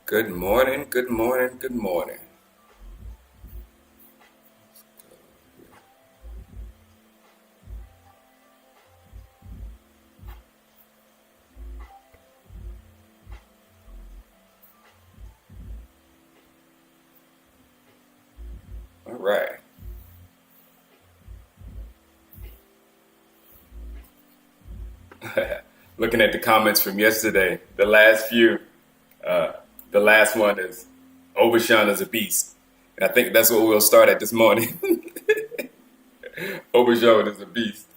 Good morning, good morning, good morning. All right. Looking at the comments from yesterday, the last few, uh, the last one is Overshawn is a beast. And I think that's what we'll start at this morning. Overshawn is a beast.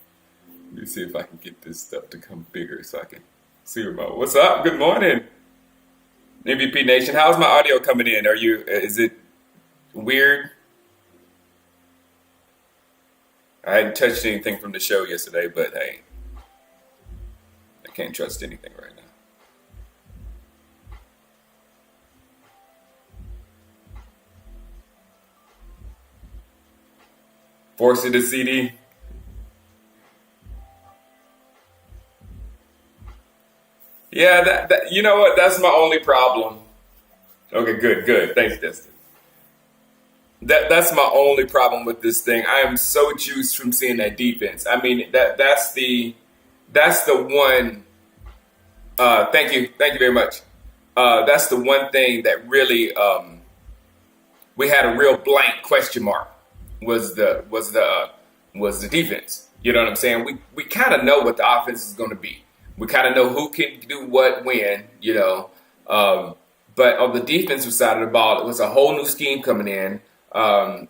Let me see if I can get this stuff to come bigger so I can see about what's up. Good morning, MVP Nation. How's my audio coming in? Is it weird? I hadn't touched anything from the show yesterday, but hey, I can't trust anything right now. Force it to CD. Yeah, that you know what? That's my only problem. Okay, good. Thanks, Destin. That's my only problem with this thing. I am so juiced from seeing that defense. I mean that's the one. Thank you very much. That's the one thing that really we had a real blank question mark was the defense. You know what I'm saying? We kind of know what the offense is going to be. We kind of know who can do what when. But on the defensive side of the ball, it was a whole new scheme coming in.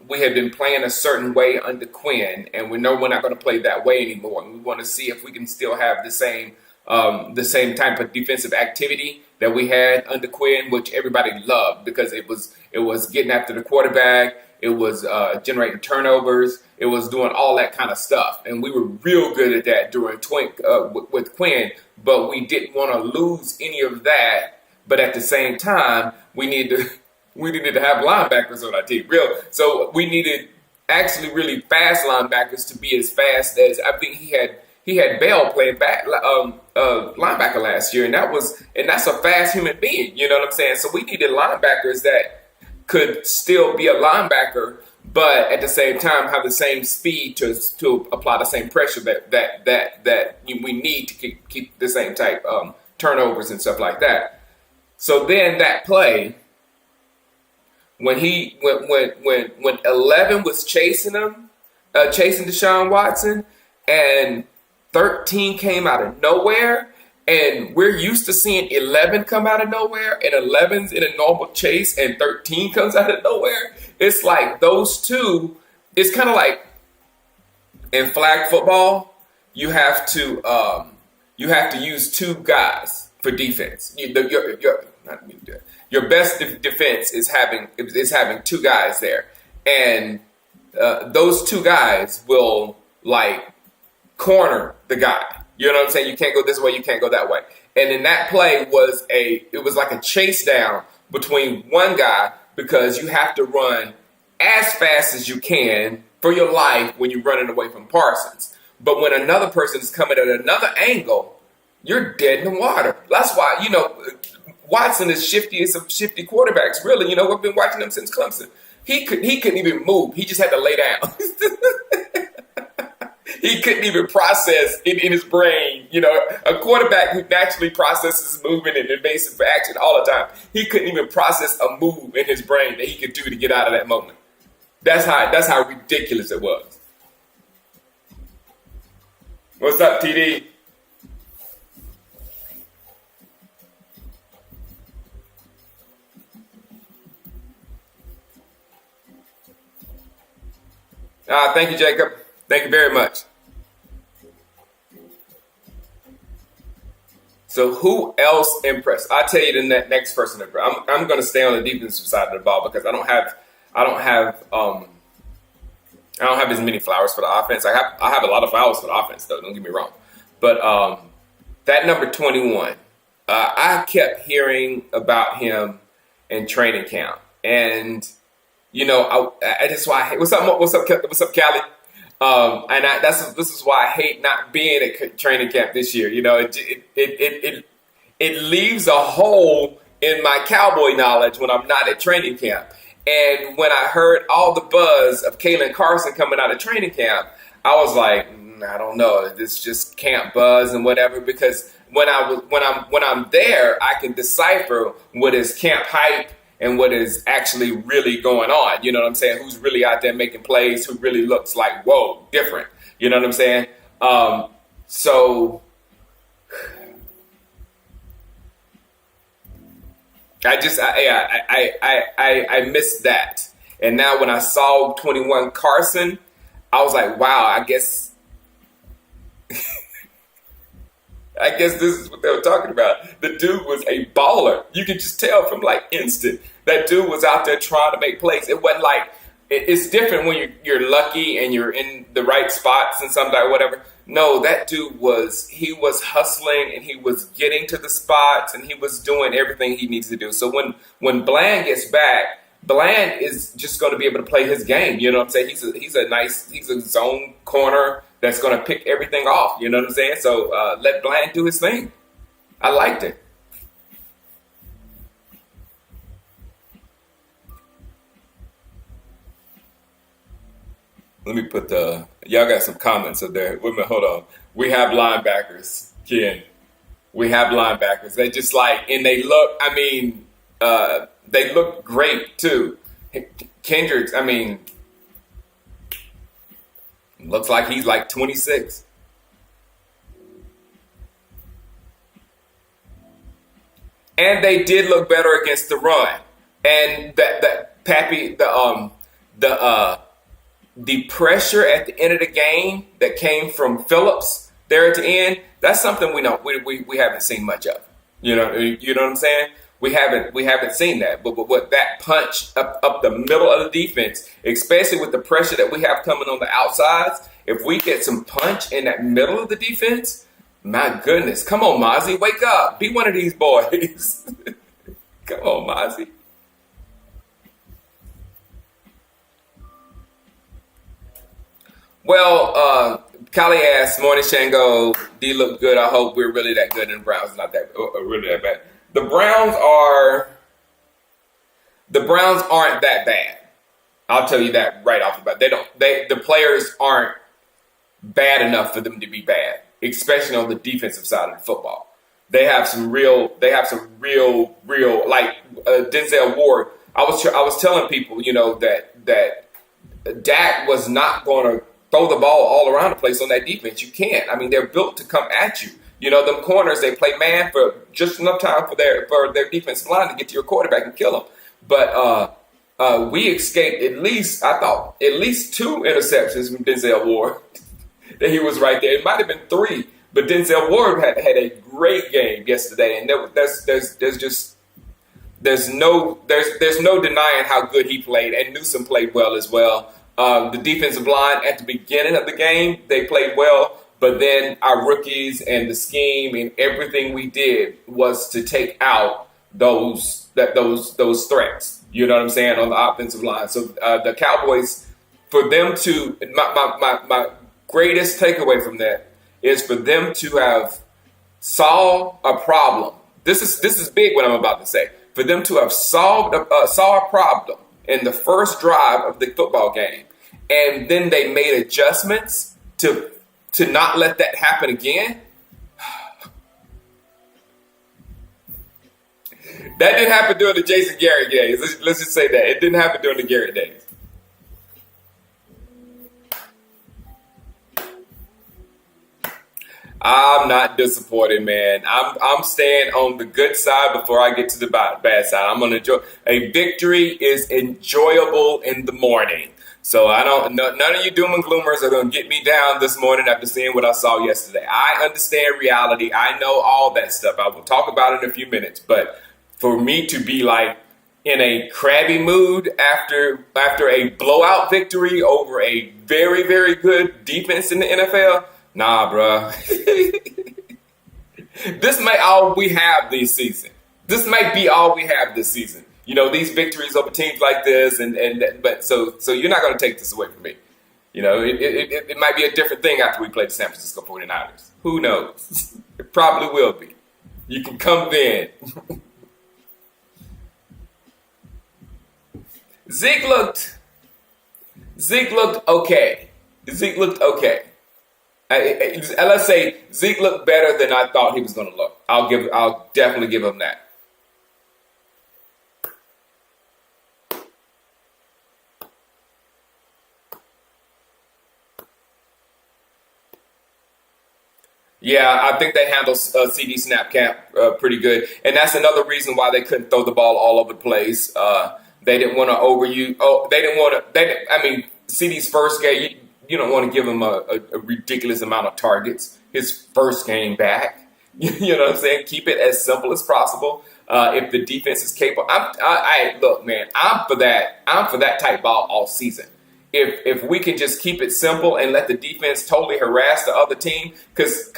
We had been playing a certain way under Quinn, and we know we're not going to play that way anymore. And we want to see if we can still have the same type of defensive activity that we had under Quinn, which everybody loved because it was getting after the quarterback, it was generating turnovers, it was doing all that kind of stuff, and we were real good at that during with Quinn. But we didn't want to lose any of that. But at the same time, we needed to have linebackers on our team. So we needed actually really fast linebackers to be as fast as I think he had Bell playing back linebacker last year, and that's a fast human being. You know what I'm saying? So we needed linebackers that could still be a linebacker, but at the same time have the same speed to apply the same pressure that we need to keep the same type turnovers and stuff like that. So then that play when 11 was chasing him, chasing Deshaun Watson, and 13 came out of nowhere, and we're used to seeing 11 come out of nowhere, and 11's in a normal chase, and 13 comes out of nowhere. It's like those two. It's kind of like in flag football, you have to use two guys for defense. Your best defense is having two guys there, and those two guys will like corner the guy. You know what I'm saying? You can't go this way, you can't go that way. And in that play it was like a chase down between one guy because you have to run as fast as you can for your life when you're running away from Parsons. But when another person is coming at another angle, you're dead in the water. That's why, Watson is shifty as some shifty quarterbacks. Really, we've been watching him since Clemson. He couldn't even move. He just had to lay down. He couldn't even process in his brain. A quarterback who naturally processes movement and evasive for action all the time. He couldn't even process a move in his brain that he could do to get out of that moment. That's how ridiculous it was. What's up, TD? Thank you, Jacob. Thank you very much. So who else impressed? I'll tell you the next person impressed. I'm going to stay on the defensive side of the ball because I don't have I don't have as many flowers for the offense. I have a lot of flowers for the offense though. Don't get me wrong, but that number 21, I kept hearing about him in training camp, and that's why. What's up, Callie? This is why I hate not being at training camp this year. It leaves a hole in my cowboy knowledge when I'm not at training camp. And when I heard all the buzz of Kalen Carson coming out of training camp, I was like, I don't know, this just camp buzz and whatever. Because when I'm there, I can decipher what is camp hype and what is actually really going on. You know what I'm saying? Who's really out there making plays? Who really looks like, whoa, different? You know what I'm saying? So I missed that. And now when I saw 21 Carson, I was like, wow, I guess this is what they were talking about. The dude was a baller. You could just tell from like instant. That dude was out there trying to make plays. It wasn't like, it's different when you're lucky and you're in the right spots and something like whatever. No, that dude he was hustling and he was getting to the spots and he was doing everything he needs to do. So when Bland gets back, Bland is just going to be able to play his game. You know what I'm saying? He's a zone corner that's going to pick everything off. You know what I'm saying? So let Bland do his thing. I liked it. Let me put y'all got some comments up there. Wait a minute, hold on. We have linebackers, Ken. We have linebackers. They just and they look great too. Kendricks, looks like he's like 26. And they did look better against the run. And that Pappy, the pressure at the end of the game that came from Phillips there at the end, that's something we haven't seen much of. You know what I'm saying? We haven't seen that. But what that punch up the middle of the defense, especially with the pressure that we have coming on the outsides, if we get some punch in that middle of the defense, my goodness. Come on, Mozzie, wake up. Be one of these boys. Come on, Mozzie. Well, Callie asked, morning Shango, D look good. I hope we're really that good and the Browns not that really that bad. The Browns aren't that bad. I'll tell you that right off the bat. The players aren't bad enough for them to be bad, especially on the defensive side of the football. They have some real like Denzel Ward. I was telling people, that Dak was not going to throw the ball all around the place on that defense. You can't. They're built to come at you. Them corners, they play man for just enough time for their defensive line to get to your quarterback and kill them. But we escaped at least two interceptions from Denzel Ward. That he was right there. It might have been three, but Denzel Ward had a great game yesterday, and there's no denying how good he played, and Newsom played well as well. The defensive line at the beginning of the game, they played well, but then our rookies and the scheme and everything we did was to take out those threats. You know what I'm saying, on the offensive line. So the Cowboys, for them to my greatest takeaway from that is for them to have solved a problem. This is big what I'm about to say. For them to have solved a problem in the first drive of the football game, and then they made adjustments to not let that happen again. That didn't happen during the Jason Garrett days. Let's just say that. It didn't happen during the Garrett days. I'm not disappointed, man. I'm staying on the good side before I get to the bad side. I'm gonna enjoy. A victory is enjoyable in the morning. So none of you doom and gloomers are gonna get me down this morning after seeing what I saw yesterday. I understand reality. I know all that stuff. I will talk about it in a few minutes. But for me to be like in a crabby mood after a blowout victory over a very, very good defense in the NFL. Nah, bro. This might all we have this season. This might be all we have this season. These victories over teams like this, but so you're not going to take this away from me. It might be a different thing after we play the San Francisco 49ers. Who knows? It probably will be. You can come then. Zeke looked Zeke looked okay. Zeke looked okay. Let's say Zeke looked better than I thought he was going to look. I'll definitely give him that. Yeah, I think they handled CD snap camp pretty good, and that's another reason why they couldn't throw the ball all over the place. They didn't want to overuse. Oh, they didn't want to. I mean, CD's first game, you don't want to give him a ridiculous amount of targets. His first game back, you know what I'm saying? Keep it as simple as possible. If the defense is capable, look, man, I'm for that. I'm for that type ball all season. If we can just keep it simple and let the defense totally harass the other team, because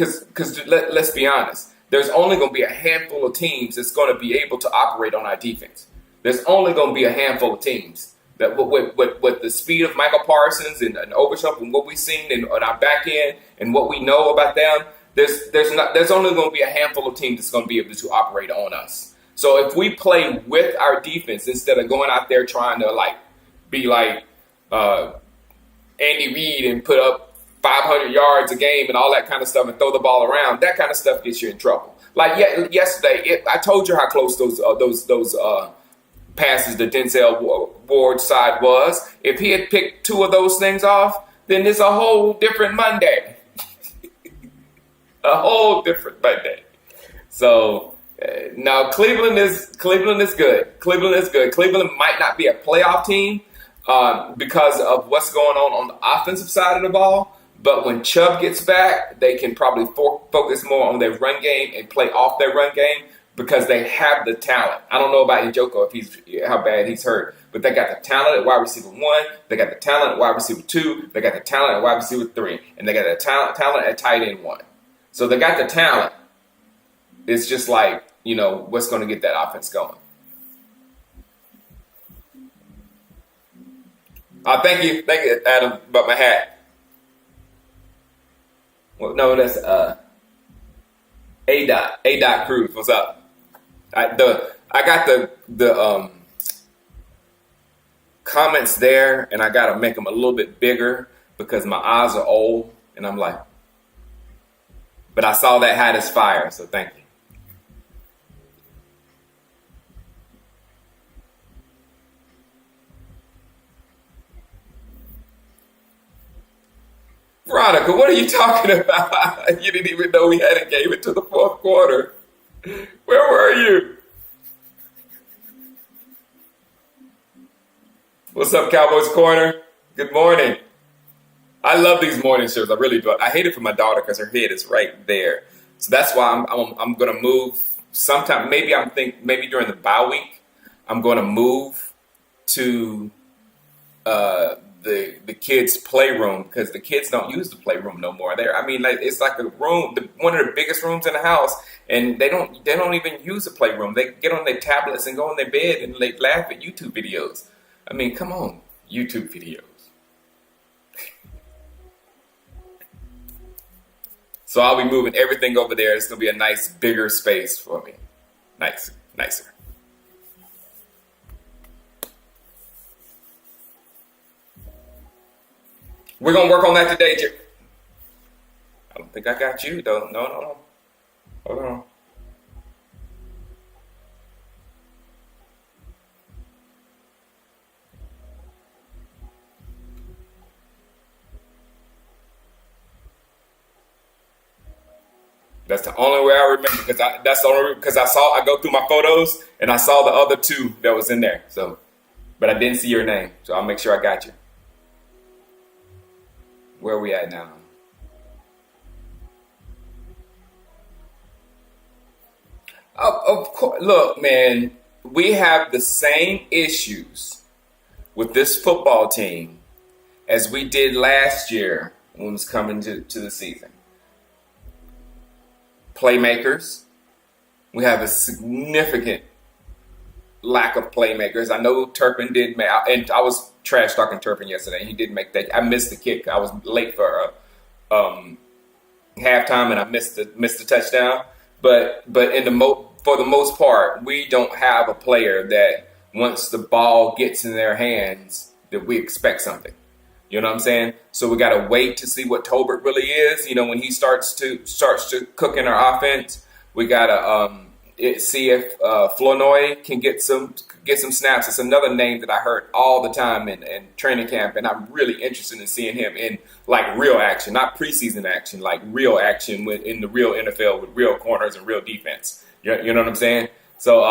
let's be honest, there's only going to be a handful of teams that's going to be able to operate on our defense. There's only going to be a handful of teams that with the speed of Michael Parsons and Overshow and what we've seen on our back end and what we know about them, there's only going to be a handful of teams that's going to be able to operate on us. So if we play with our defense instead of going out there trying to be like Andy Reid and put up 500 yards a game and all that kind of stuff and throw the ball around, that kind of stuff gets you in trouble. Like yesterday, I told you how close those passes to Denzel Ward's side was. If he had picked two of those things off, then it's a whole different Monday. A whole different Monday. So now Cleveland is good. Cleveland is good. Cleveland might not be a playoff team because of what's going on the offensive side of the ball. But when Chubb gets back, they can probably focus more on their run game and play off their run game because they have the talent. I don't know about Njoku how bad he's hurt, but they got the talent at wide receiver 1, they got the talent at wide receiver 2, they got the talent at wide receiver 3, and they got the talent at tight end 1. So they got the talent. It's just like, what's going to get that offense going. Thank you, Adam, about my hat. Well, no, that's A. Cruz. What's up? I got the comments there, and I got to make them a little bit bigger because my eyes are old, and I'm like, but I saw that hat is fire, so thank you. Veronica, what are you talking about? You didn't even know we hadn't gave it to the fourth quarter. Where were you? What's up, Cowboys Corner? Good morning. I love these morning shows. I really do. I hate it for my daughter because her head is right there. So that's why I'm going to move sometime. Maybe during the bye week, I'm going to move to the kids' playroom because the kids don't use the playroom no more. It's like a room, one of the biggest rooms in the house, and they don't even use the playroom. They get on their tablets and go in their bed and they laugh at YouTube videos. I mean, come on, YouTube videos. So I'll be moving everything over there. It's gonna be a nice, bigger space for me. Nicer. We're going to work on that today, Jerry. I don't think I got you, though. No. Hold on. That's the only way I remember because I go through my photos and I saw the other two that was in there. So, but I didn't see your name, so I'll make sure I got you. Where are we at now? Of course, look, man, we have the same issues with this football team as we did last year when it was coming to the season. Playmakers. We have a significant lack of playmakers. I know Turpin did make, and I was trash talking Turpin yesterday. He did make that. I missed the kick. I was late for halftime, and I missed the touchdown. But for the most part, we don't have a player that once the ball gets in their hands that we expect something. You know what I'm saying? So we got to wait to see what Tolbert really is. You know, when he starts to cook in our offense, we got to see if Flournoy can get some snaps. It's another name that I heard all the time in training camp, and I'm really interested in seeing him in like real action, not preseason action, like real action in the real NFL with real corners and real defense. You know what I'm saying? So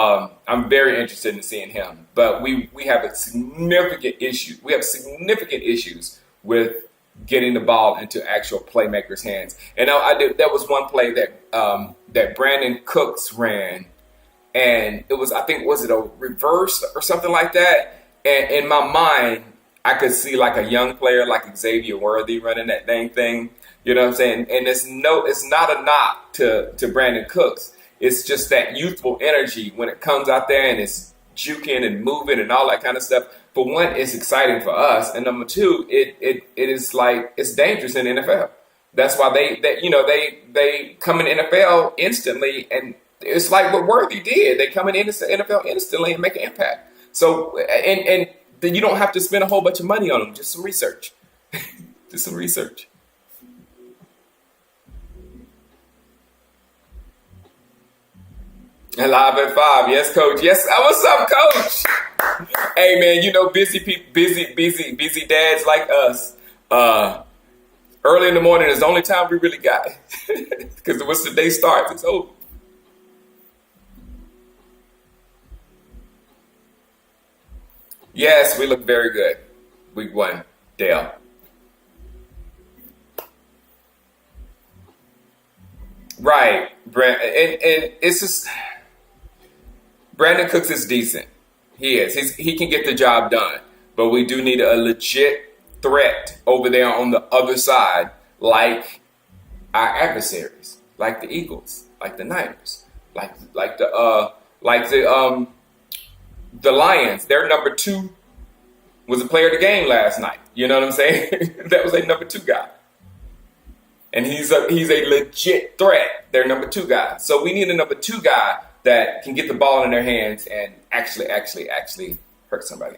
I'm very interested in seeing him. But we have a significant issue. We have significant issues with getting the ball into actual playmakers' hands. And that was one play that Brandon Cooks ran, and it was, I think, was it a reverse or something like that? And in my mind, I could see like a young player like Xavier Worthy running that dang thing. You know what I'm saying? And it's not a knock to Brandon Cooks. It's just that youthful energy when it comes out there and it's juking and moving and all that kind of stuff. For one, it's exciting for us, and number two, it is like it's dangerous in the NFL. That's why they come in the NFL instantly, and it's like what Worthy did. They come in the NFL instantly and make an impact. So and then you don't have to spend a whole bunch of money on them. Just some research, just some research. Live at 5, yes, coach. Yes, what's up, coach? Hey, man, you know, busy dads like us. Early in the morning is the only time we really got it, because once the day starts, it's over. Yes, we look very good. Week 1, Dale. Right, Brent, and it's just. Brandon Cooks is decent. He is. He can get the job done. But we do need a legit threat over there on the other side, like our adversaries, like the Eagles, like the Niners, like the Lions. Their number 2 was a player of the game last night. You know what I'm saying? That was a number 2 guy. And he's a legit threat. Their number 2 guy. So we need a number 2 guy that can get the ball in their hands and actually hurt somebody.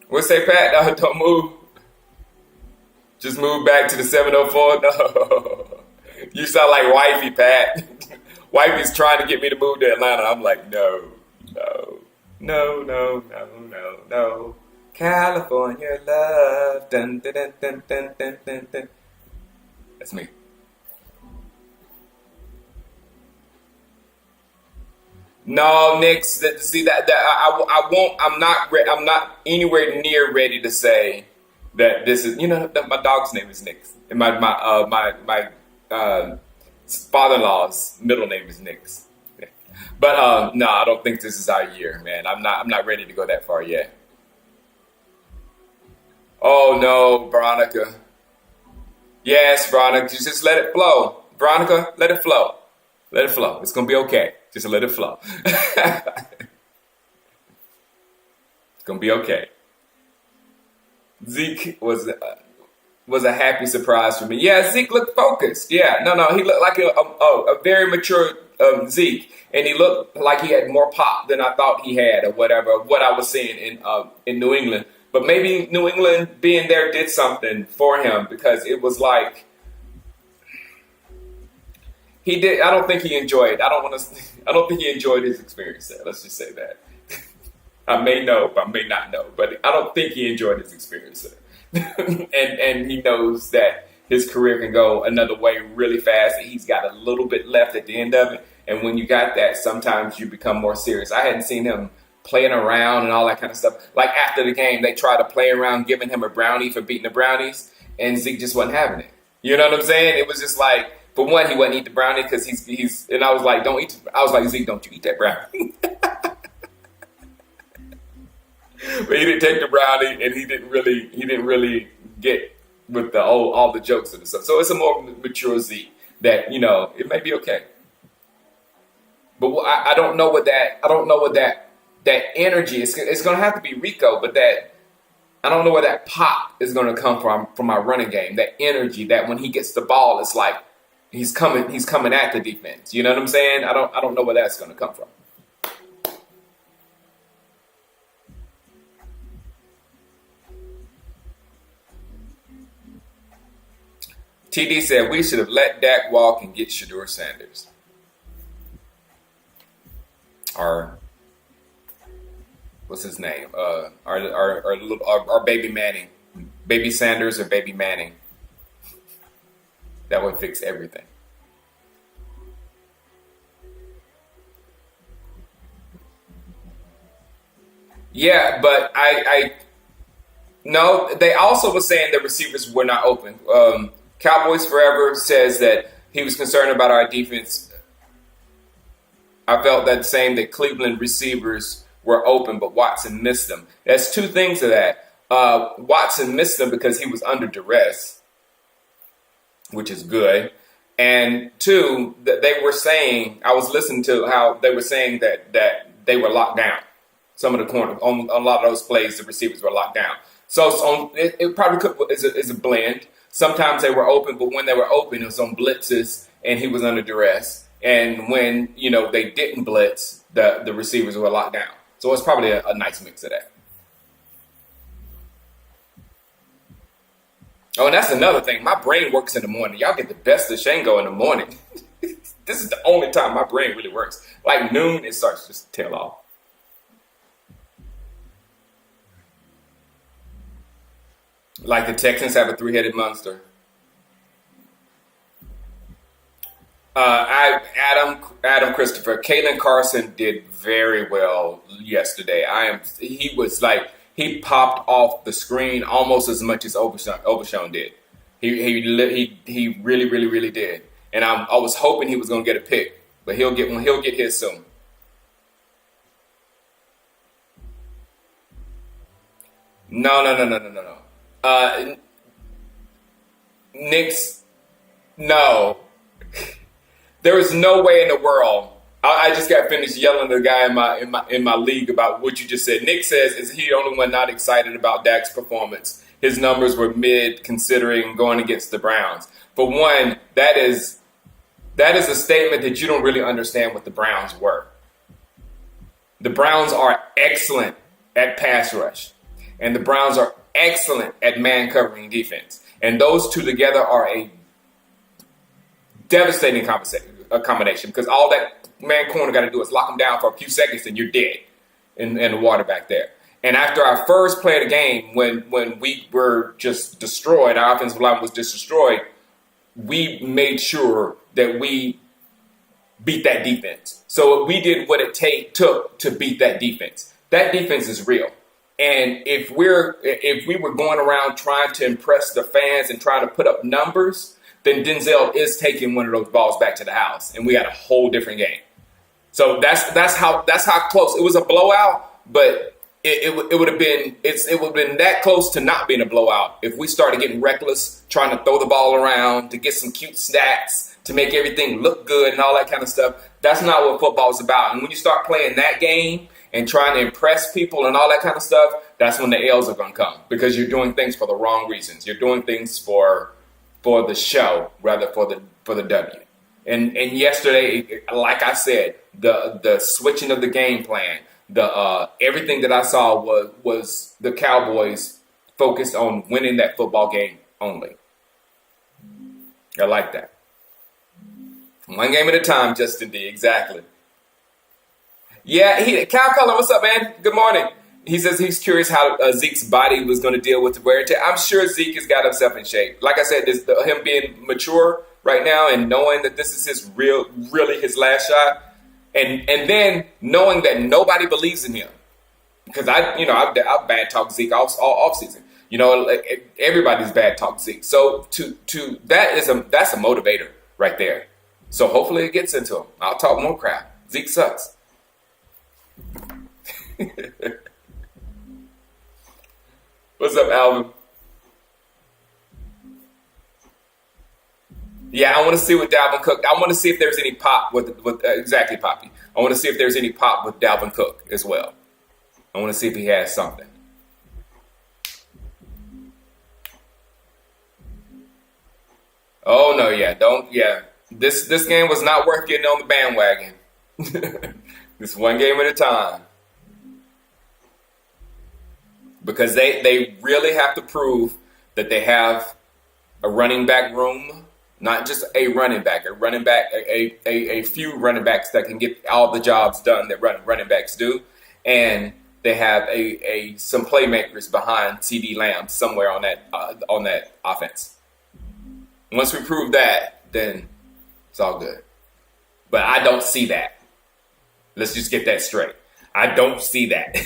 We'll say, Pat, no, don't move. Just move back to the 704. No. You sound like wifey, Pat. Wifey's trying to get me to move to Atlanta. I'm like, no. California love. Dun, dun, dun, dun, dun, dun, dun, dun. That's me. No, Nick. See that I won't. I'm not anywhere near ready to say that this is. You know, my dog's name is Nick, and my father-in-law's middle name is Nix. But no, I don't think this is our year, man. I'm not ready to go that far yet. Oh no, Veronica. Yes, Veronica, just let it flow. Veronica, let it flow. Let it flow. It's gonna be okay. Just let it flow. It's gonna be okay. Zeke was a happy surprise for me. Yeah, Zeke looked focused. Yeah, no, he looked like a very mature Zeke, and he looked like he had more pop than I thought he had, or whatever. What I was seeing in New England, but maybe New England being there did something for him, because it was like he did. I don't think he enjoyed. I don't think he enjoyed his experience there. Let's just say that. I may know, but I may not know, but I don't think he enjoyed his experience there. and he knows that his career can go another way really fast, and he's got a little bit left at the end of it. And when you got that, sometimes you become more serious. I hadn't seen him playing around and all that kind of stuff. Like after the game, they tried to play around, giving him a brownie for beating the Brownies, and Zeke just wasn't having it. You know what I'm saying? It was just like, for one, he wouldn't eat the brownie because he's. And I was like, don't eat. I was like, Zeke, don't you eat that brownie? But he didn't take the brownie, and he didn't really get with all the jokes and stuff. So it's a more mature Zeke that, it may be okay. But I don't know what that energy is. It's going to have to be Rico, but that I don't know where that pop is going to come from my running game. That energy that when he gets the ball, it's like he's coming at the defense. You know what I'm saying? I don't know where that's going to come from. TD said we should have let Dak walk and get Shedeur Sanders. Or what's his name? Our baby Manning, baby Sanders or baby Manning. That would fix everything. Yeah, but I no. They also were saying the receivers were not open. Cowboys Forever says that he was concerned about our defense. I felt that same, that Cleveland receivers were open, but Watson missed them. There's two things to that. Watson missed them because he was under duress, which is good. And two, that they were saying, I was listening to how they were saying that they were locked down. Some of the corners, on a lot of those plays, the receivers were locked down. So it probably is a blend. Sometimes they were open, but when they were open, it was on blitzes, and he was under duress. And when they didn't blitz, the receivers were locked down. So it's probably a nice mix of that. Oh, and that's another thing. My brain works in the morning. Y'all get the best of Shango in the morning. This is the only time my brain really works. Like noon, it starts to just tail off. Like the Texans have a three-headed monster. Adam Christopher, Kalen Carson did very well yesterday. He was like, he popped off the screen almost as much as Overshown did. He really, really, really did. And I was hoping he was going to get a pick, but he'll get his soon. No, no, no, no, no, no, no. Knicks, no. There is no way in the world. I just got finished yelling at the guy in my league about what you just said. Nick says, is he the only one not excited about Dak's performance? His numbers were mid considering going against the Browns. For one, that is a statement that you don't really understand what the Browns were. The Browns are excellent at pass rush, and the Browns are excellent at man covering defense. And those two together are a devastating combination because all that man corner got to do is lock him down for a few seconds and you're dead in the water back there. And after our first play of the game, when we were just destroyed, our offensive line was just destroyed, we made sure that we beat that defense. So we did what it took to beat that defense. That defense is real. And if we were going around trying to impress the fans and trying to put up numbers, then Denzel is taking one of those balls back to the house, and we had a whole different game. So that's how close it was. A blowout, but it would have been that close to not being a blowout if we started getting reckless, trying to throw the ball around to get some cute stats to make everything look good and all that kind of stuff. That's not what football is about. And when you start playing that game and trying to impress people and all that kind of stuff, that's when the L's are going to come because you're doing things for the wrong reasons. You're doing things for the show rather for the W. And yesterday, like I said, the switching of the game plan, the everything that I saw was the Cowboys focused on winning that football game only. I like that. One game at a time, Justin D. Exactly. Yeah, Cal Cullen, what's up, man? Good morning. He says he's curious how Zeke's body was going to deal with the wear and tear. I'm sure Zeke has got himself in shape. Like I said, him being mature right now and knowing that this is really his last shot, and then knowing that nobody believes in him. Because I've bad talked Zeke all season. Everybody's bad talked Zeke. So to that's a motivator right there. So hopefully it gets into him. I'll talk more crap. Zeke sucks. What's up, Alvin? Yeah, I want to see what Dalvin Cook. I want to see if there's any pop with exactly Poppy. I want to see if there's any pop with Dalvin Cook as well. I want to see if he has something. Oh no, yeah, don't yeah. This game was not worth getting on the bandwagon. This one game at a time because they really have to prove that they have a running back room, not just a running back, a few running backs that can get all the jobs done that running backs do, and they have a some playmakers behind CD Lamb somewhere on that offense. Once we prove that, then it's all good. But I don't see that. Let's just get that straight. I don't see that.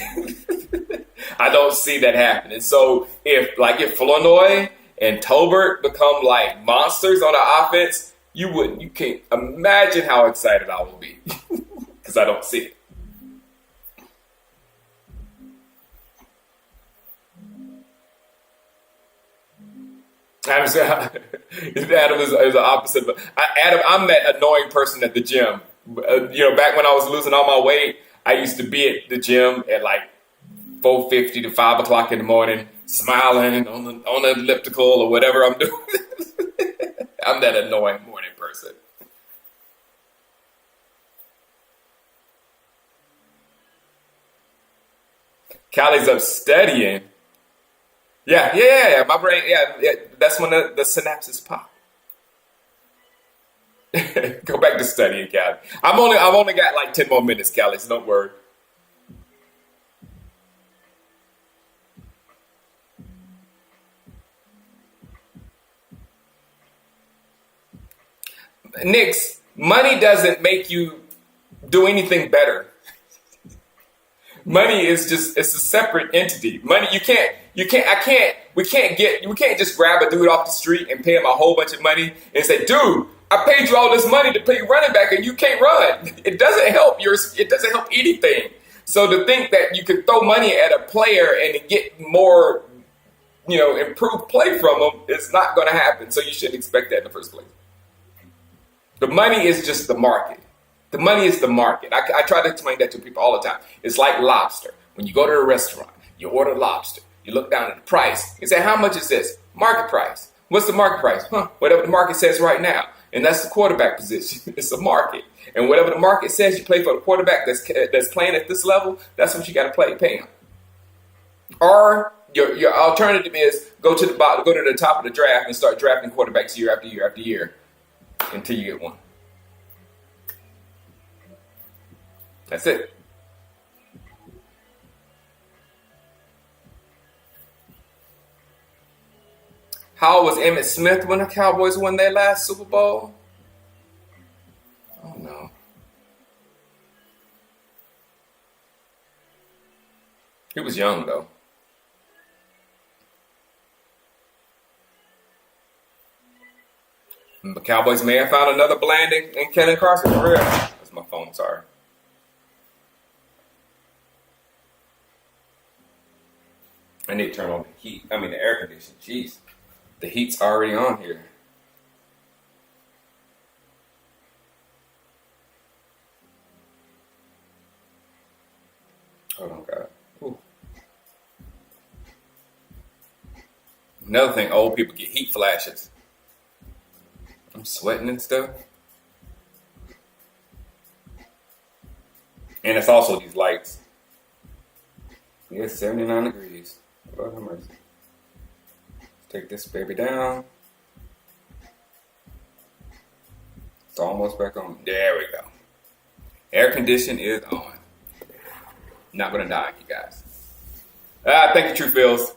I don't see that happening. So if Flournoy and Tolbert become like monsters on the offense, you can't imagine how excited I will be because I don't see it. Adam is the opposite. But Adam, I'm that annoying person at the gym. Back when I was losing all my weight, I used to be at the gym at like 4:50 to 5 o'clock in the morning, smiling on the elliptical or whatever I'm doing. I'm that annoying morning person. Callie's up studying. Yeah. My brain, yeah. That's when the synapses pop. Go back to studying, Callie. I've only got like 10 more minutes, Callie. So don't worry. Nix, money doesn't make you do anything better. Money is it's a separate entity. Money we can't just grab a dude off the street and pay him a whole bunch of money and say, dude, I paid you all this money to play running back and you can't run. It doesn't help anything. So to think that you can throw money at a player and get more, improved play from them, it's not going to happen. So you shouldn't expect that in the first place. The money is just the market. The money is the market. I try to explain that to people all the time. It's like lobster. When you go to a restaurant, you order lobster. You look down at the price. You say, how much is this? Market price. What's the market price? Whatever the market says right now. And that's the quarterback position. It's a market. And whatever the market says, you play for the quarterback that's playing at this level, that's what you got to pay him. Or your alternative is go to the top of the draft and start drafting quarterbacks year after year after year until you get one. That's it. How was Emmitt Smith when the Cowboys won their last Super Bowl? Oh no. He was young though. The Cowboys may have found another Bland and Kellen Carson for real. That's my phone, sorry. I need to turn on the air conditioning. Jeez. The heat's already on here. Hold on, God. Ooh. Another thing, old people get heat flashes. I'm sweating and stuff. And it's also these lights. Yeah, 79 degrees. Lord have mercy. Take this baby down. It's almost back on. There we go. Air condition is on. Not gonna die, you guys. Thank you, True Feels.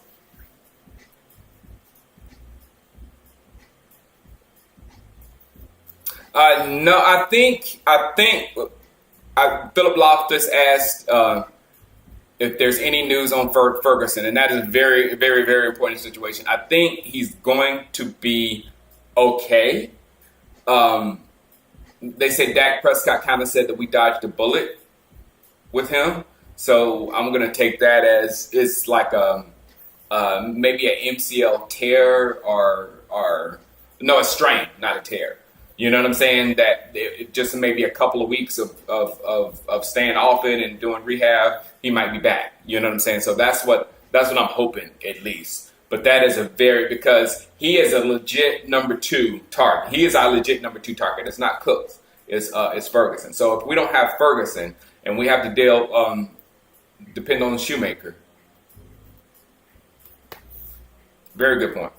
No, I think Philip Loftus asked if there's any news on Ferguson, and that is a very, very, very important situation. I think he's going to be okay. They say Dak Prescott kind of said that we dodged a bullet with him, so I'm going to take that as it's like maybe an MCL tear or No, a strain, not a tear. You know what I'm saying? That it just maybe a couple of weeks of staying off it and doing rehab, he might be back. You know what I'm saying? So that's what I'm hoping at least. But that is a very because he is a legit number two target. He is our legit number two target. It's not Cooks. It's Ferguson. So if we don't have Ferguson and we have to depend on the Shoemaker. Very good point.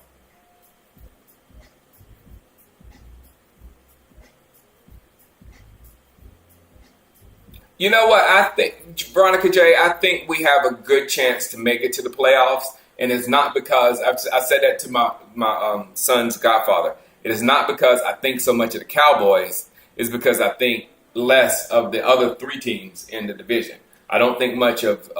You know what? I think, Veronica J, I think we have a good chance to make it to the playoffs. And it's not because I said that to my son's godfather. It is not because I think so much of the Cowboys. It's because I think less of the other three teams in the division. I don't think much of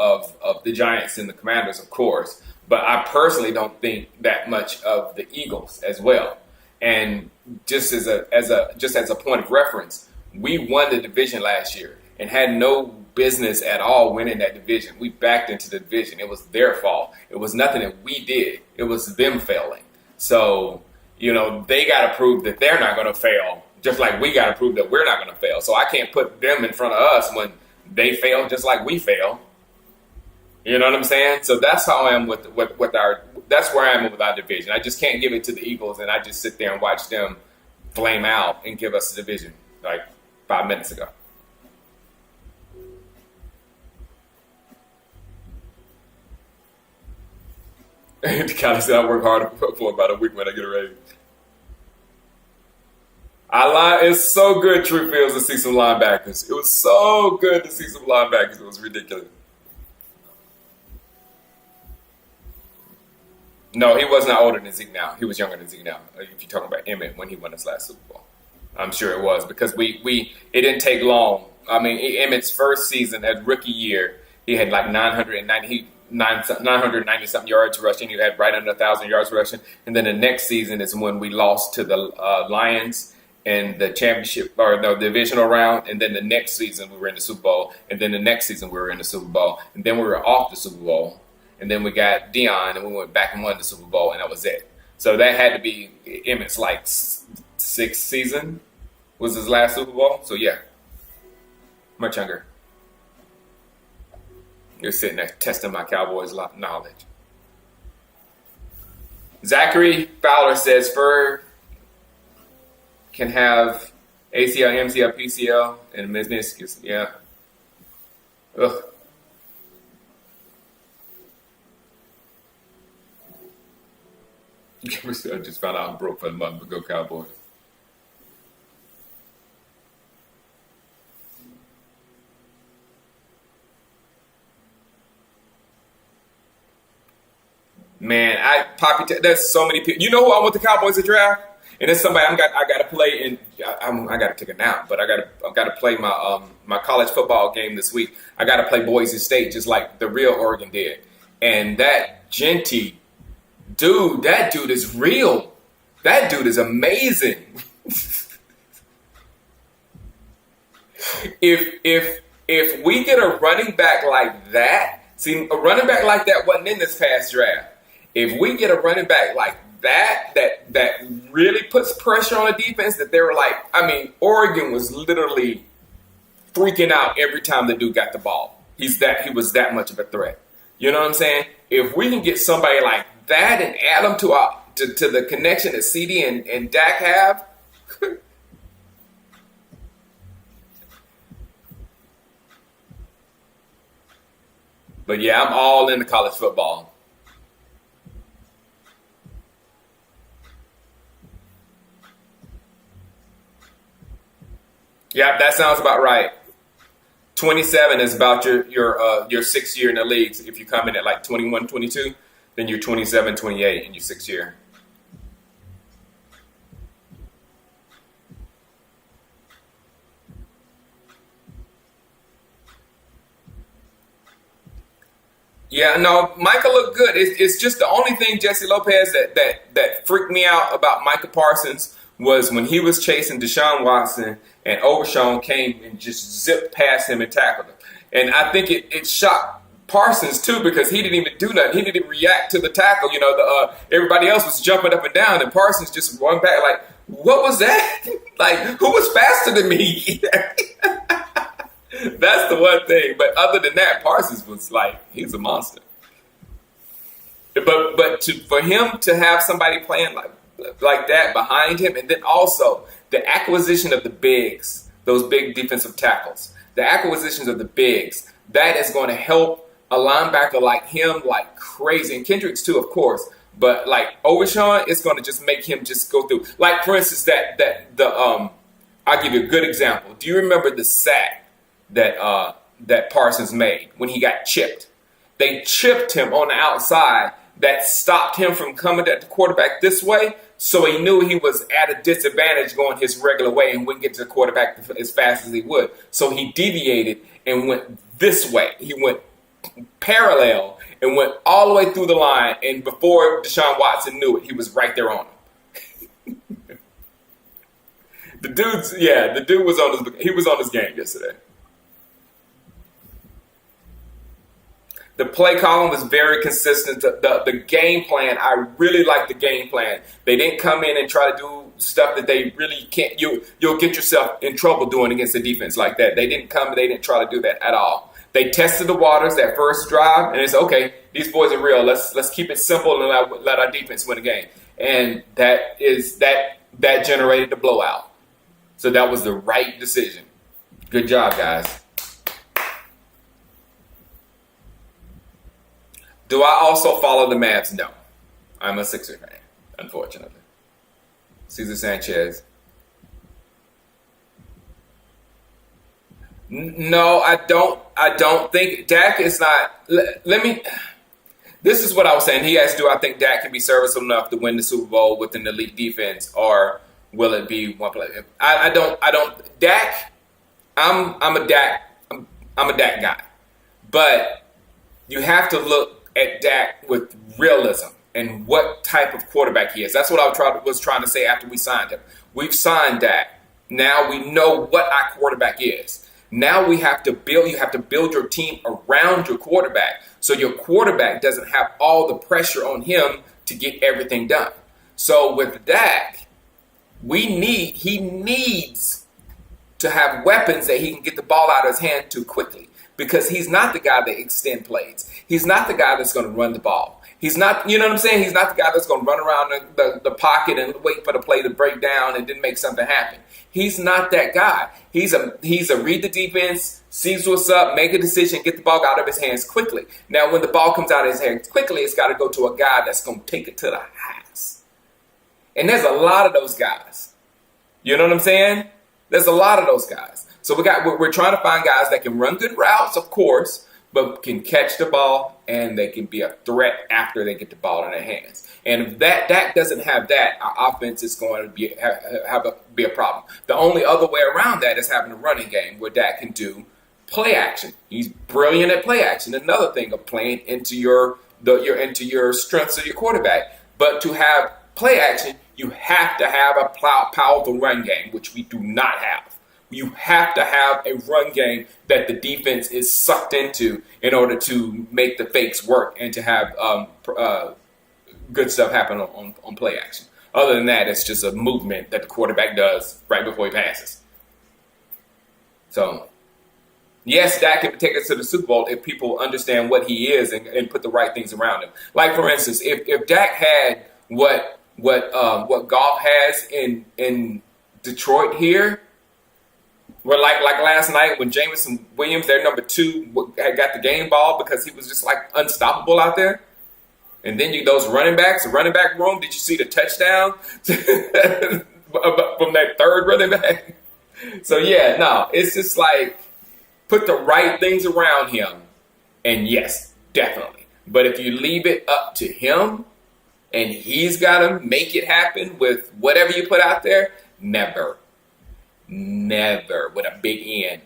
the Giants and the Commanders, of course. But I personally don't think that much of the Eagles as well. And just as a point of reference, we won the division last year and had no business at all winning that division. We backed into the division. It was their fault. It was nothing that we did. It was them failing. So, they got to prove that they're not going to fail, just like we got to prove that we're not going to fail. So I can't put them in front of us when they fail just like we fail. You know what I'm saying? So that's how I am with that's where I am with our division. I just can't give it to the Eagles and I just sit there and watch them flame out and give us the division like 5 minutes ago. The county said I work hard for about a week when I get a raise. It's so good, True Fields, to see some linebackers. It was so good to see some linebackers. It was ridiculous. No, he was not older than Zeke now. He was younger than Zeke now. If you're talking about Emmett when he won his last Super Bowl, I'm sure it was because it didn't take long. I mean, Emmett's first season, that rookie year, he had like 990 something yards rushing. He had right under 1,000 yards rushing. And then the next season is when we lost to the Lions in the championship or the divisional round. And then the next season we were in the Super Bowl. And then the next season we were in the Super Bowl. And then we were off the Super Bowl. And then we got Dion and we went back and won the Super Bowl. And that was it. So that had to be Emmett's like sixth season was his last Super Bowl. So yeah, much younger. You're sitting there testing my Cowboys knowledge. Zachary Fowler says Fur can have ACL, MCL, PCL, and meniscus. Yeah. Ugh. I just found out I'm broke for the month, but go Cowboys. Man, there's so many people. You know who I want the Cowboys to draft? And it's somebody I got to play in. I got to take a nap, but I got to play my college football game this week. I got to play Boise State just like the real Oregon did. And that Genty, that dude is real. That dude is amazing. if we get a running back like that, see, a running back like that wasn't in this past draft. If we get a running back like that really puts pressure on the defense, that they were like, I mean, Oregon was literally freaking out every time the dude got the ball. He was that much of a threat. You know what I'm saying? If we can get somebody like that and add them to the connection that CD and Dak have, but yeah, I'm all into college football. Yeah, that sounds about right. 27 is about your 6th year in the leagues. If you come in at like 21, 22, then you're 27, 28 in your 6th year. Yeah, no, Micah looked good. It's just the only thing, Jesse Lopez, that freaked me out about Micah Parsons was when he was chasing Deshaun Watson and Overshawn came and just zipped past him and tackled him. And I think it shocked Parsons too, because he didn't even do nothing. He didn't even react to the tackle. Everybody else was jumping up and down, and Parsons just went back like, "What was that? Like, who was faster than me?" That's the one thing. But other than that, Parsons was like, he's a monster. For him to have somebody playing like that behind him, and then also the acquisition of the bigs, those big defensive tackles, the acquisitions of the bigs, that is going to help a linebacker like him like crazy. And Kendricks too, of course. But like Overshawn, it's going to just make him just go through. Like for instance, I'll give you a good example. Do you remember the sack that Parsons made when he got chipped? They chipped him on the outside. That stopped him from coming at the quarterback this way, so he knew he was at a disadvantage going his regular way and wouldn't get to the quarterback as fast as he would. So he deviated and went this way. He went parallel and went all the way through the line, and before Deshaun Watson knew it, he was right there on him. The dude was on his game yesterday. The play calling was very consistent. The game plan, I really like the game plan. They didn't come in and try to do stuff that they really can't. You'll get yourself in trouble doing against a defense like that. They didn't try to do that at all. They tested the waters that first drive, and it's okay. These boys are real. Let's keep it simple and let our defense win the game. And that generated the blowout. So that was the right decision. Good job, guys. Do I also follow the Mavs? No. I'm a Sixer fan, unfortunately. Cesar Sanchez. No, I don't think Dak is not. This is what I was saying. He asked, do I think Dak can be serviceable enough to win the Super Bowl with an elite defense, or will it be one play? I don't. Dak. I'm a Dak guy, but you have to look at Dak with realism and what type of quarterback he is. That's what I was trying to say after we signed him. We've signed Dak. Now we know what our quarterback is. Now you have to build your team around your quarterback so your quarterback doesn't have all the pressure on him to get everything done. So with Dak, he needs to have weapons that he can get the ball out of his hand too quickly, because he's not the guy that extend plays. He's not the guy that's going to run the ball. He's not, you know what I'm saying? He's not the guy that's going to run around the pocket and wait for the play to break down and then make something happen. He's not that guy. He's a read the defense, sees what's up, make a decision, get the ball out of his hands quickly. Now, when the ball comes out of his hands quickly, it's got to go to a guy that's going to take it to the house. And there's a lot of those guys. You know what I'm saying? There's a lot of those guys. So we're trying to find guys that can run good routes, of course, but can catch the ball and they can be a threat after they get the ball in their hands. And if Dak doesn't have that, our offense is going to be a problem. The only other way around that is having a running game where Dak can do play action. He's brilliant at play action. Another thing of playing into your strengths of your quarterback. But to have play action, you have to have a powerful run game, which we do not have. You have to have a run game that the defense is sucked into in order to make the fakes work and to have good stuff happen on play action. Other than that, it's just a movement that the quarterback does right before he passes. So, yes, Dak can take us to the Super Bowl if people understand what he is and put the right things around him. Like, for instance, if Dak had what Goff has in Detroit here, where like last night when Jameson Williams, their number 2, had got the game ball because he was just like unstoppable out there. And then those running backs, the running back room, did you see the touchdown from that third running back? So yeah, no, it's just like put the right things around him. And yes, definitely. But if you leave it up to him and he's got to make it happen with whatever you put out there, never with a big N.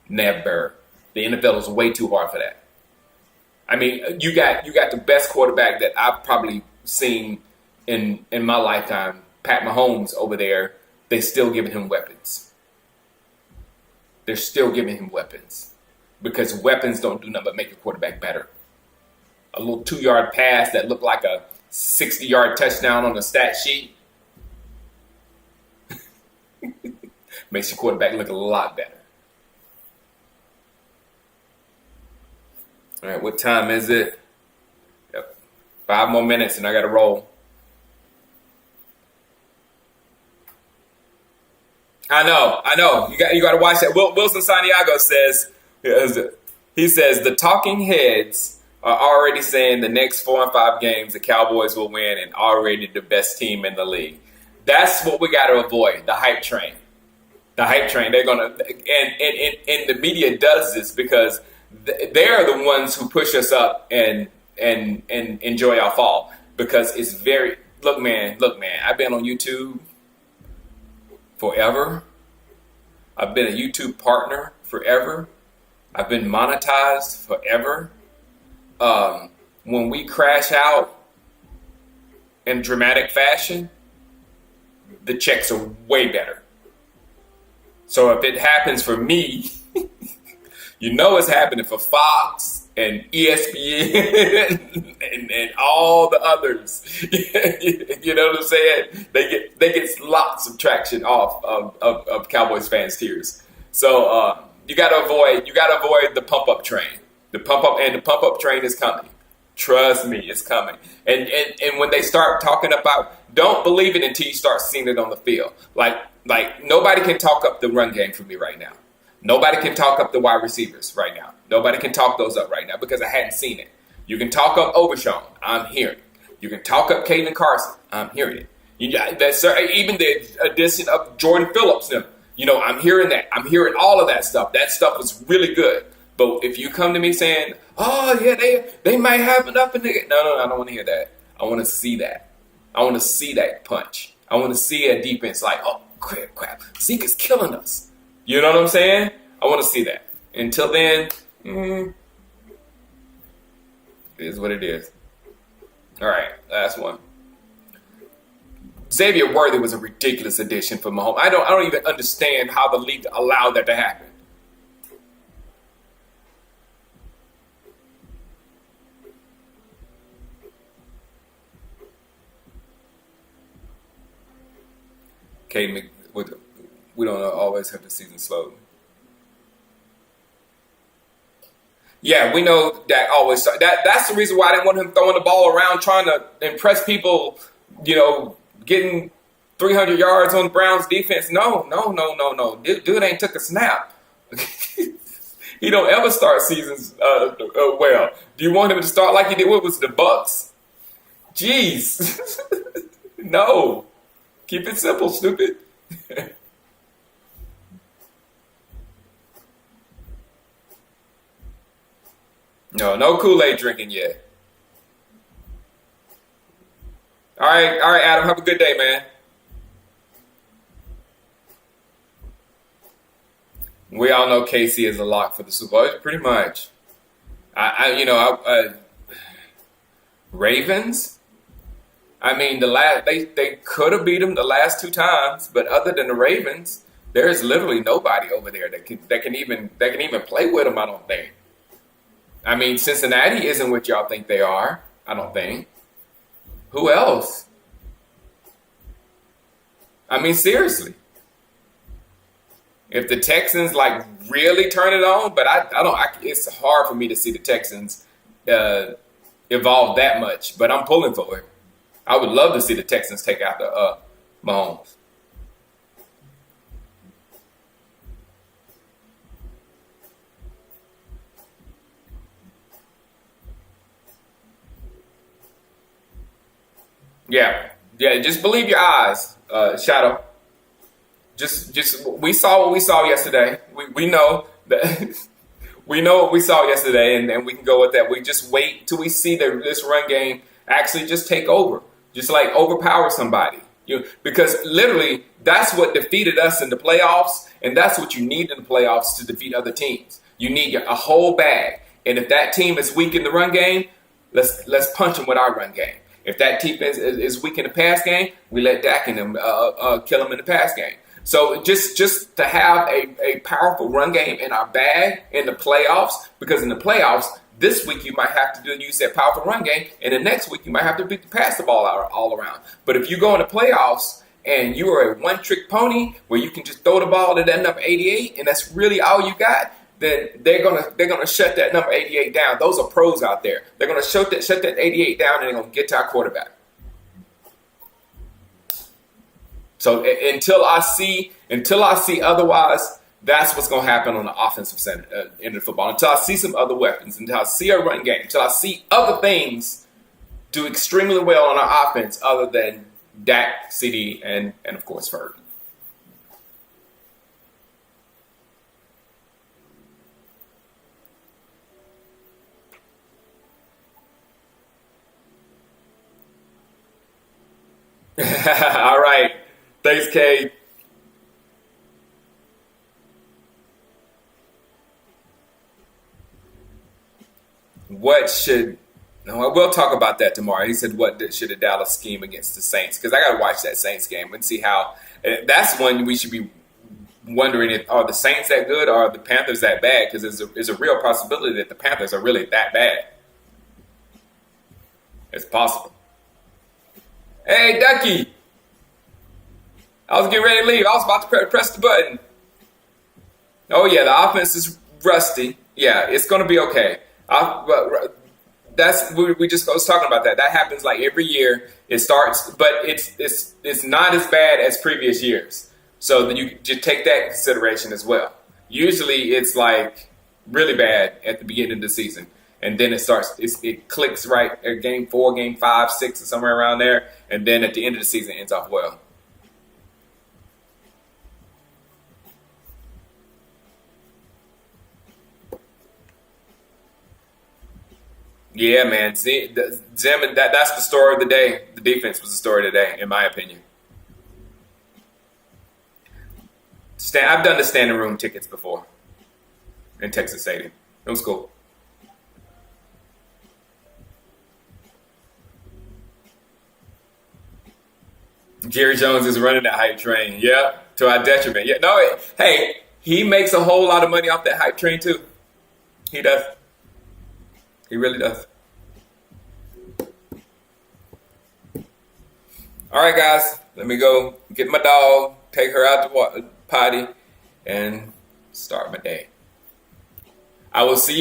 Never. The NFL is way too hard for that. I mean, you got the best quarterback that I've probably seen in my lifetime, Pat Mahomes over there. They're still giving him weapons. because weapons don't do nothing but make your quarterback better. A little 2-yard pass that looked like a 60-yard touchdown on the stat sheet makes your quarterback look a lot better. All right, what time is it? Yep. 5 more minutes and I got to roll. I know. You got to watch that. Wilson Santiago says, he says the talking heads are already saying the next 4 and 5 games the Cowboys will win and already the best team in the league. That's what we got to avoid, the hype train. The hype train. They're going to, and the media does this because they're the ones who push us up and enjoy our fall because it's very, look man, I've been on YouTube forever. I've been a YouTube partner forever. I've been monetized forever. When we crash out in dramatic fashion, the checks are way better. So if it happens for me, you know it's happening for Fox and ESPN and all the others. You know what I'm saying? They get lots of traction off of Cowboys fans' tears. So you got to avoid the pump up train. The pump up train is coming. Trust me, it's coming. And when they start talking about, don't believe it until you start seeing it on the field. Like nobody can talk up the run game for me right now. Nobody can talk up the wide receivers right now. Nobody can talk those up right now because I hadn't seen it. You can talk up Overshawn. I'm hearing it. You can talk up Caden Carson. I'm hearing it. Even the addition of Jordan Phillips. I'm hearing that. I'm hearing all of that stuff. That stuff was really good. But if you come to me saying, oh, yeah, they might have enough in the... No, I don't want to hear that. I want to see that. I want to see that punch. I want to see a defense like, oh, crap. Zeke is killing us. You know what I'm saying? I want to see that. Until then, it is what it is. All right, last one. Xavier Worthy was a ridiculous addition for Mahomes. I don't even understand how the league allowed that to happen. Okay, we don't always have the season slowly. Yeah, we know that always. That's the reason why I didn't want him throwing the ball around trying to impress people, getting 300 yards on the Browns defense. No. Dude ain't took a snap. He don't ever start seasons well. Do you want him to start like he did? What was the Bucks? Jeez. No. Keep it simple, stupid. No Kool-Aid drinking yet. All right, Adam. Have a good day, man. We all know KC is a lock for the Super Bowl. Pretty much. Ravens. I mean, they could have beat them the last 2 times, but other than the Ravens, there is literally nobody over there that can even play with them. I don't think. I mean, Cincinnati isn't what y'all think they are. I don't think. Who else? I mean, seriously. If the Texans really turn it on, but I don't. It's hard for me to see the Texans evolve that much. But I'm pulling for it. I would love to see the Texans take out the Mahomes. Yeah. Just believe your eyes, Shadow. Just we saw what we saw yesterday. We know that we know what we saw yesterday, and we can go with that. We just wait till we see this run game actually just take over, just overpower somebody. Because literally that's what defeated us in the playoffs, and that's what you need in the playoffs to defeat other teams. You need a whole bag, and if that team is weak in the run game, let's punch them with our run game. If that team is weak in the pass game, we let Dak and them kill them in the pass game. So just to have a powerful run game in our bag in the playoffs, because in the playoffs, this week you might have to use that powerful run game, and the next week you might have to pass the ball out all around. But if you go in the playoffs and you are a one-trick pony where you can just throw the ball to that number 88, and that's really all you got, then they're gonna shut that number 88 down. Those are pros out there. They're gonna shut that 88 down, and they're gonna get to our quarterback. So until I see otherwise, that's what's going to happen on the offensive end of football. Until I see some other weapons, until I see a run game, until I see other things do extremely well on our offense other than Dak, CD, and of course Ferg. All right. Thanks, Kay. What should No, we'll talk about that tomorrow. He said, "What should a Dallas scheme against the Saints?" Because I got to watch that Saints game and see how. That's when we should be wondering if are the Saints that good or are the Panthers that bad? Because there's a real possibility that the Panthers are really that bad. It's possible. Hey, Ducky, I was getting ready to leave. I was about to press the button. Oh yeah, the offense is rusty. Yeah, it's going to be okay. We just was talking about that. That happens like every year. It starts, but it's not as bad as previous years. So then you just take that in consideration as well. Usually it's like really bad at the beginning of the season, and then it clicks right at game 4, game 5, 6, or somewhere around there, and then at the end of the season it ends off well. Yeah, man. Zim, that's the story of the day. The defense was the story of the day, in my opinion. I've done the standing room tickets before in Texas Stadium. It was cool. Jerry Jones is running that hype train. Yeah, to our detriment. Yeah, no, hey, he makes a whole lot of money off that hype train too. He does. He really does. All right, guys, let me go get my dog, take her out to potty, and start my day. I will see you guys.